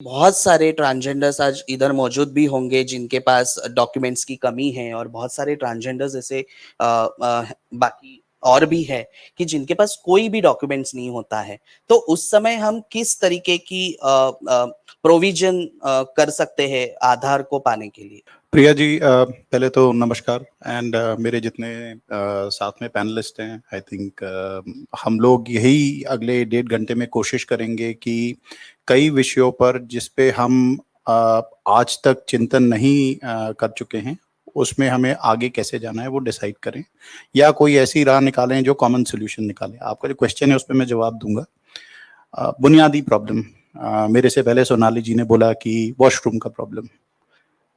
बहुत सारे ट्रांसजेंडर्स आज इधर मौजूद भी होंगे जिनके पास डॉक्यूमेंट्स की कमी है और बहुत सारे ट्रांसजेंडर्स ऐसे बाकी और भी है कि जिनके पास कोई भी डॉक्यूमेंट्स नहीं होता है। तो उस समय हम किस तरीके की प्रोविजन कर सकते हैं आधार को पाने के लिए? प्रिया जी, पहले तो नमस्कार। एंड मेरे जितने साथ में पैनलिस्ट हैं, आई थिंक हम लोग यही अगले 1.5 घंटे में कोशिश करेंगे कि कई विषयों पर जिस पे हम आज तक चिंतन नहीं कर चुके हैं, उसमें हमें आगे कैसे जाना है वो डिसाइड करें, या कोई ऐसी राह निकालें जो कॉमन सोल्यूशन निकालें। आपका जो क्वेश्चन है उस पर मैं जवाब दूंगा। बुनियादी प्रॉब्लम, मेरे से पहले सोनाली जी ने बोला कि वॉशरूम का प्रॉब्लम।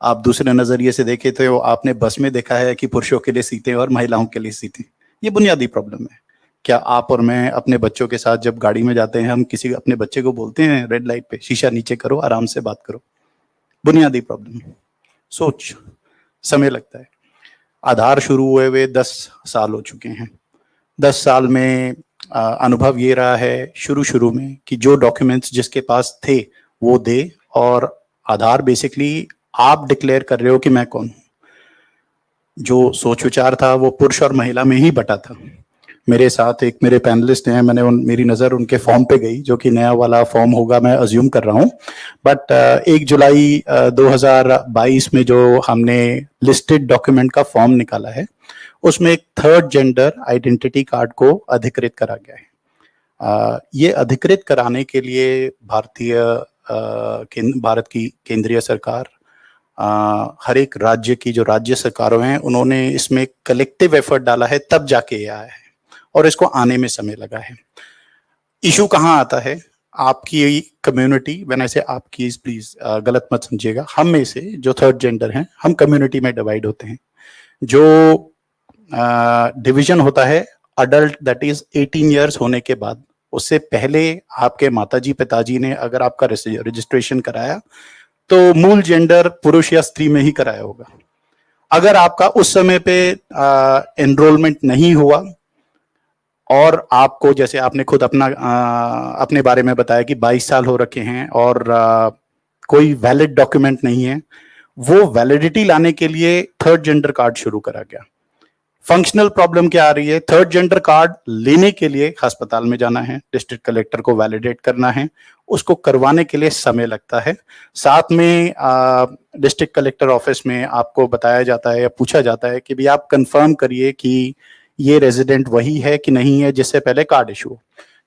आप दूसरे नजरिए से देखें तो आपने बस में देखा है कि पुरुषों के लिए सीटें और महिलाओं के लिए सीटें। ये बुनियादी प्रॉब्लम है। क्या आप और मैं अपने बच्चों के साथ जब गाड़ी में जाते हैं, हम किसी अपने बच्चे को बोलते हैं रेड लाइट पे शीशा नीचे करो, आराम से बात करो? बुनियादी प्रॉब्लम। सोच, समय लगता है। आधार शुरू हुए 10 साल हो चुके हैं। 10 साल में अनुभव ये रहा है शुरू शुरू में कि जो डॉक्यूमेंट्स जिसके पास थे वो दे, और आधार बेसिकली आप डिक्लेयर कर रहे हो कि मैं कौन हूं। जो सोच विचार था वो पुरुष और महिला में ही बटा था। मेरे साथ एक मेरे पैनलिस्ट हैं, मेरी नज़र उनके फॉर्म पे गई, जो कि नया वाला फॉर्म होगा मैं अज्यूम कर रहा हूं। बट 1 जुलाई 2022 में जो हमने लिस्टेड डॉक्यूमेंट का फॉर्म निकाला है, उसमें एक थर्ड जेंडर आइडेंटिटी कार्ड को अधिकृत करा गया है। ये अधिकृत कराने के लिए भारत की केंद्रीय सरकार, हर एक राज्य की जो राज्य सरकारों हैं, उन्होंने इसमें कलेक्टिव एफर्ट डाला है, तब जाके ये आया है, और इसको आने में समय लगा है। इशू कहाँ आता है? आपकी कम्युनिटी, व्हेन आई से आपकी, प्लीज गलत मत समझिएगा, हम में से जो थर्ड जेंडर हैं, हम कम्युनिटी में डिवाइड होते हैं। जो डिवीजन होता है अडल्ट, दैट इज 18 ईयर्स होने के बाद। उससे पहले आपके माताजी पिताजी ने अगर आपका रजिस्ट्रेशन कराया तो मूल जेंडर पुरुष या स्त्री में ही कराया होगा। अगर आपका उस समय पे एनरोलमेंट नहीं हुआ, और आपको, जैसे आपने खुद अपने बारे में बताया कि 22 साल हो रखे हैं और कोई वैलिड डॉक्यूमेंट नहीं है, वो वैलिडिटी लाने के लिए थर्ड जेंडर कार्ड शुरू करा गया। फंक्शनल प्रॉब्लम क्या आ रही है? थर्ड जेंडर कार्ड लेने के लिए अस्पताल में जाना है, डिस्ट्रिक्ट कलेक्टर को वैलिडेट करना है, उसको करवाने के लिए समय लगता है। साथ में डिस्ट्रिक्ट कलेक्टर ऑफिस में आपको बताया जाता है या पूछा जाता है कि भी आप कंफर्म करिए कि ये रेजिडेंट वही है कि नहीं है जिससे पहले कार्ड इशू हो।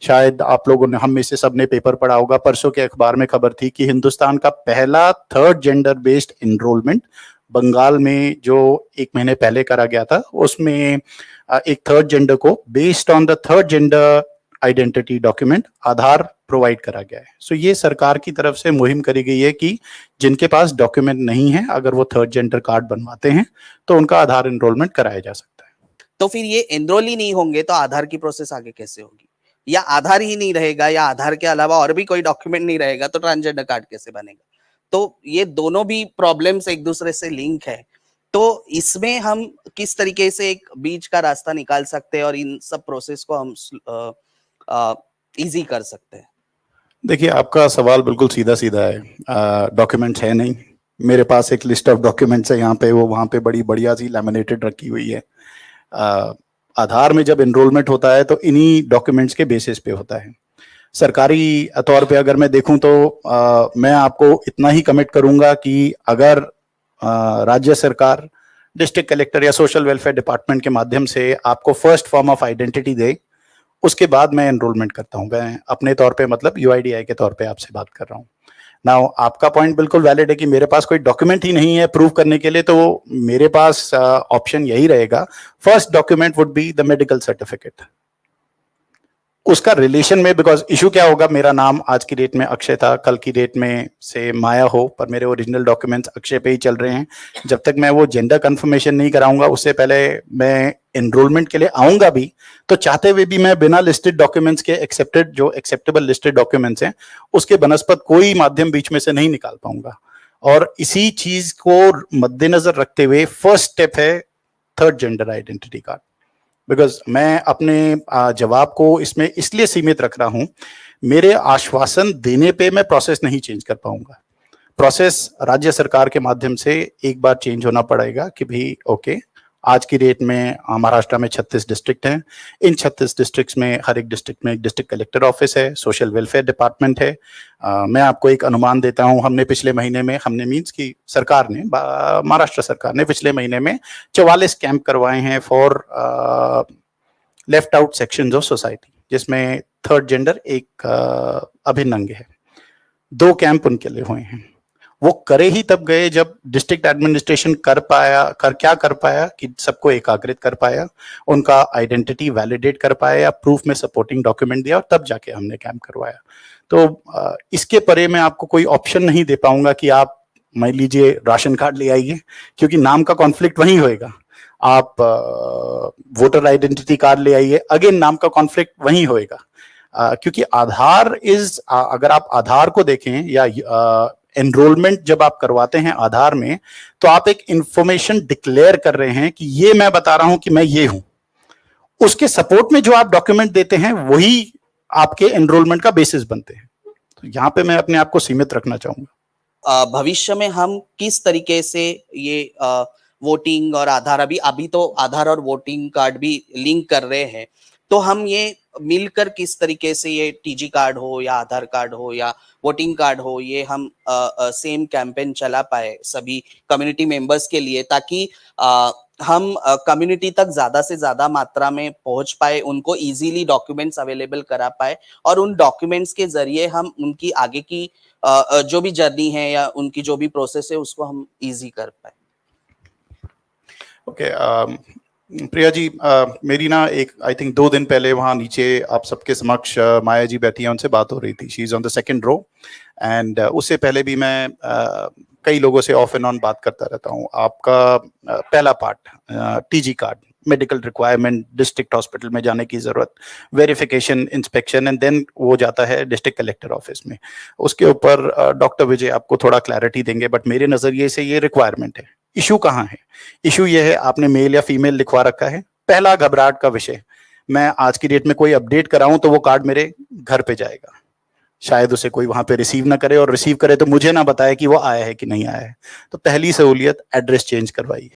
शायद आप लोगों ने, हम में से सबने पेपर पढ़ा होगा, परसों के अखबार में खबर थी कि हिंदुस्तान का पहला third gender based enrolment Bengal में जो 1 महीने पहले करा गया था, उसमें एक थर्ड जेंडर को based on the third gender identity document Aadhaar provide करा गया है। सो ये सरकार की तरफ से मुहिम करी गई है कि जिनके पास डॉक्यूमेंट नहीं है, अगर वो थर्ड जेंडर कार्ड बनवाते हैं तो उनका आधार एनरोलमेंट कराया जा सकता है। तो फिर ये एनरोल ही नहीं होंगे तो आधार की प्रोसेस आगे कैसे होगी? या आधार ही नहीं रहेगा, या आधार के अलावा और भी कोई डॉक्यूमेंट नहीं रहेगा तो ट्रांसजेंडर कार्ड कैसे बनेगा? तो ये दोनों भी प्रॉब्लम्स एक दूसरे से लिंक है। तो इसमें हम किस तरीके से एक बीच का रास्ता निकाल सकते हैं और इन सब प्रोसेस को हम इजी कर सकते हैं? देखिए, आपका सवाल बिल्कुल सीधा सीधा है। डॉक्यूमेंट्स है नहीं। मेरे पास एक लिस्ट ऑफ डॉक्यूमेंट्स है यहाँ पे, वो वहाँ पे बड़ी बढ़िया सी लैमिनेटेड रखी हुई है। आधार में जब एनरोलमेंट होता है तो इन्हीं डॉक्यूमेंट्स के बेसिस पे होता है। सरकारी तौर पे अगर मैं देखूं तो मैं आपको इतना ही कमिट करूंगा कि अगर राज्य सरकार, डिस्ट्रिक्ट कलेक्टर या सोशल वेलफेयर डिपार्टमेंट के माध्यम से आपको फर्स्ट फॉर्म ऑफ आइडेंटिटी दे, उसके बाद मैं एनरोलमेंट करता हूं। मैं अपने तौर पे, मतलब यूआईडीआई के तौर पे आपसे बात कर रहा हूं। नाउ, आपका पॉइंट बिल्कुल वैलिड है कि मेरे पास कोई डॉक्यूमेंट ही नहीं है प्रूव करने के लिए, तो मेरे पास ऑप्शन यही रहेगा, first document would be the medical certificate. उसका रिलेशन में, बिकॉज इशू क्या होगा, मेरा नाम आज की डेट में अक्षय था, कल की डेट में से माया हो, पर मेरे ओरिजिनल डॉक्यूमेंट्स अक्षय पे ही चल रहे हैं। जब तक मैं वो जेंडर कंफर्मेशन नहीं कराऊंगा, उससे पहले मैं एनरोलमेंट के लिए आऊंगा भी, तो चाहते हुए भी मैं बिना लिस्टेड डॉक्यूमेंट्स के, एक्सेप्टेड जो एक्सेप्टेबल लिस्टेड डॉक्यूमेंट्स हैं, उसके बनस्पत कोई माध्यम बीच में से नहीं निकाल पाऊंगा। और इसी चीज को मद्देनजर रखते हुए फर्स्ट स्टेप है third gender identity card. Because मैं अपने जवाब को इसमें इसलिए सीमित रख रहा हूं, मेरे आश्वासन देने पे मैं प्रोसेस नहीं चेंज कर पाऊंगा। प्रोसेस राज्य सरकार के माध्यम से एक बार चेंज होना पड़ेगा कि भाई ओके, आज की डेट में महाराष्ट्र में 36 डिस्ट्रिक्ट हैं। इन 36 डिस्ट्रिक्ट्स में हर एक डिस्ट्रिक्ट में एक डिस्ट्रिक्ट कलेक्टर ऑफिस है, सोशल वेलफेयर डिपार्टमेंट है। मैं आपको एक अनुमान देता हूं, हमने पिछले महीने में मीन्स की सरकार ने, महाराष्ट्र सरकार ने पिछले महीने में 44 कैंप करवाए हैं for left out sections of society, जिसमें थर्ड जेंडर एक अभिन्न अंग है। 2 कैंप उनके लिए हुए हैं। वो करे ही तब गए जब डिस्ट्रिक्ट एडमिनिस्ट्रेशन कर पाया कि सबको एकाग्रित कर पाया, उनका आइडेंटिटी वैलिडेट कर पाया या प्रूफ में सपोर्टिंग डॉक्यूमेंट दिया, और तब जाके हमने कैंप करवाया। तो इसके परे मैं आपको कोई ऑप्शन नहीं दे पाऊंगा कि आप मान लीजिए राशन कार्ड ले आइए, क्योंकि नाम का कॉन्फ्लिक्ट वहीं होएगा। आप वोटर आइडेंटिटी कार्ड ले आइए, अगेन नाम का कॉन्फ्लिक्ट वहीं होएगा। क्योंकि आधार अगर आप आधार को देखें या एनरोलमेंट जब आप करवाते हैं आधार में, तो आप एक इंफॉर्मेशन डिक्लेयर कर रहे हैं कि ये मैं बता रहा हूं कि मैं ये हूं। उसके सपोर्ट में जो आप डॉक्यूमेंट देते हैं वही आपके एनरोलमेंट का बेसिस बनते हैं। तो यहां पे मैं अपने आप को सीमित रखना चाहूंगा। भविष्य में हम किस तरीके से ये वोटिंग और आधार, अभी तो आधार और वोटिंग कार्ड भी लिंक कर रहे हैं, तो हम ये मिलकर किस तरीके से ये टीजी कार्ड हो या आधार कार्ड हो या वोटिंग कार्ड हो, ये हम सेम कैंपेन चला पाए सभी कम्युनिटी मेंबर्स के लिए, ताकि हम कम्युनिटी तक ज्यादा से ज्यादा मात्रा में पहुंच पाए, उनको इजीली डॉक्यूमेंट्स अवेलेबल करा पाए, और उन डॉक्यूमेंट्स के जरिए हम उनकी आगे की जो भी जर्नी है या उनकी जो भी प्रोसेस है उसको हम इजी कर पाए। ओके, प्रिया जी, मेरी ना एक आई थिंक 2 दिन पहले वहाँ नीचे आप सबके समक्ष माया जी बैठी हैं, उनसे बात हो रही थी। She is on the second row, and उससे पहले भी मैं कई लोगों से ऑफ एंड ऑन बात करता रहता हूँ। आपका पहला part TG card, medical requirement, district hospital में जाने की जरूरत, वेरिफिकेशन, इंस्पेक्शन, एंड देन वो जाता है डिस्ट्रिक्ट कलेक्टर ऑफिस में। उसके ऊपर डॉक्टर विजय आपको थोड़ा क्लैरिटी देंगे, बट मेरे नजरिए से ये रिक्वायरमेंट है। इशू कहाँ है? इशू ये है आपने मेल या फीमेल लिखवा रखा है। पहला घबराहट का विषय, मैं आज की डेट में कोई अपडेट कराऊं तो वो कार्ड मेरे घर पे जाएगा, शायद उसे कोई वहां पे रिसीव ना करे, और रिसीव करे तो मुझे ना बताए कि वो आया है कि नहीं आया है। तो पहली सहूलियत, एड्रेस चेंज करवाइए।